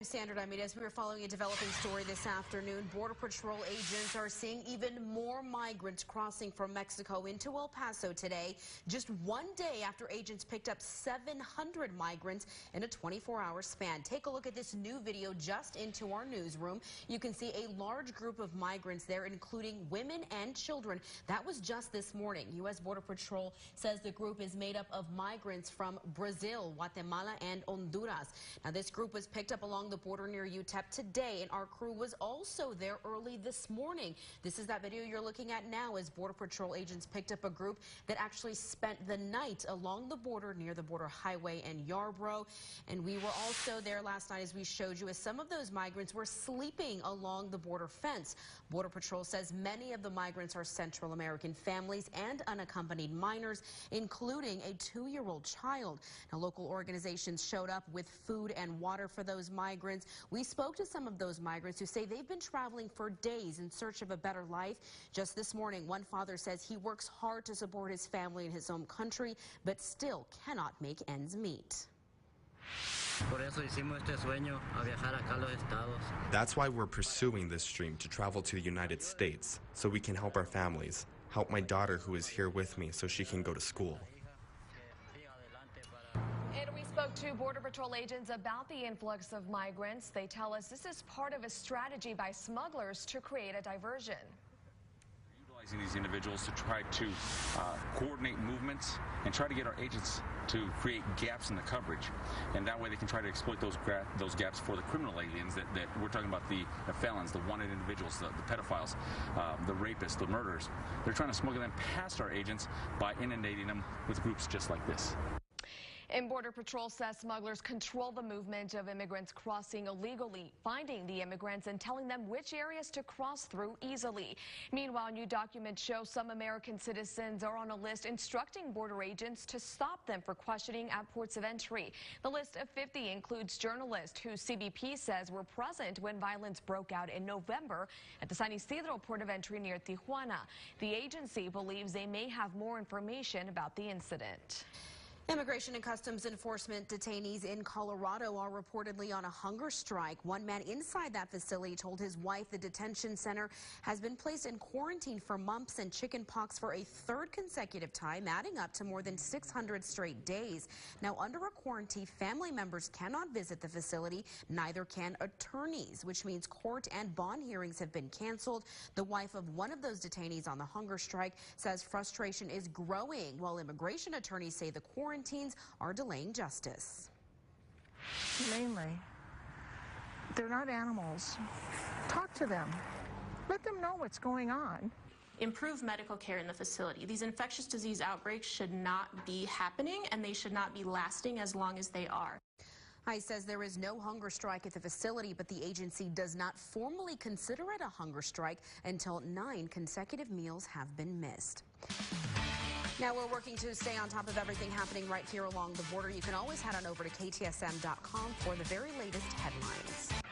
Standard, as we were following a developing story this afternoon, Border Patrol agents are seeing even more migrants crossing from Mexico into El Paso today, just one day after agents picked up 700 migrants in a 24-hour span. Take a look at this new video just into our newsroom. You can see a large group of migrants there, including women and children. That was just this morning. U.S. Border Patrol says the group is made up of migrants from Brazil, Guatemala, and Honduras. Now, this group was picked up along the border near UTEP today, and our crew was also there early this morning. This is that video you're looking at now as Border Patrol agents picked up a group that actually spent the night along the border near the border highway in Yarborough. And we were also there last night, as we showed you, as some of those migrants were sleeping along the border fence. Border Patrol says many of the migrants are Central American families and unaccompanied minors, including a 2-year-old child. Now, local organizations showed up with food and water for those migrants. We spoke to some of those migrants who say they've been traveling for days in search of a better life. Just this morning, one father says he works hard to support his family in his home country, but still cannot make ends meet. That's why we're pursuing this dream to travel to the United States, so we can help our families, help my daughter who is here with me so she can go to school. And we spoke to Border Patrol agents about the influx of migrants. They tell us this is part of a strategy by smugglers to create a diversion. Utilizing these individuals to try to coordinate movements and try to get our agents to create gaps in the coverage, and that way they can try to exploit those gaps for the criminal aliens that we're talking about, the felons, the wanted individuals, the pedophiles, the rapists, the murderers. They're trying to smuggle them past our agents by inundating them with groups just like this. And Border Patrol says smugglers control the movement of immigrants crossing illegally, finding the immigrants and telling them which areas to cross through easily. Meanwhile, new documents show some American citizens are on a list instructing border agents to stop them for questioning at ports of entry. The list of 50 includes journalists who CBP says were present when violence broke out in November at the San Isidro port of entry near Tijuana. The agency believes they may have more information about the incident. Immigration and Customs Enforcement detainees in Colorado are reportedly on a hunger strike. One man inside that facility told his wife the detention center has been placed in quarantine for mumps and chicken pox for a third consecutive time, adding up to more than 600 straight days. Now, under a quarantine, family members cannot visit the facility, neither can attorneys, which means court and bond hearings have been canceled. The wife of one of those detainees on the hunger strike says frustration is growing, while immigration attorneys say the quarantines are delaying justice. Mainly, they're not animals. Talk to them. Let them know what's going on. Improve medical care in the facility. These infectious disease outbreaks should not be happening, and they should not be lasting as long as they are. ICE says there is no hunger strike at the facility, but the agency does not formally consider it a hunger strike until 9 consecutive meals have been missed. Now, we're working to stay on top of everything happening right here along the border. You can always head on over to KTSM.com for the very latest headlines.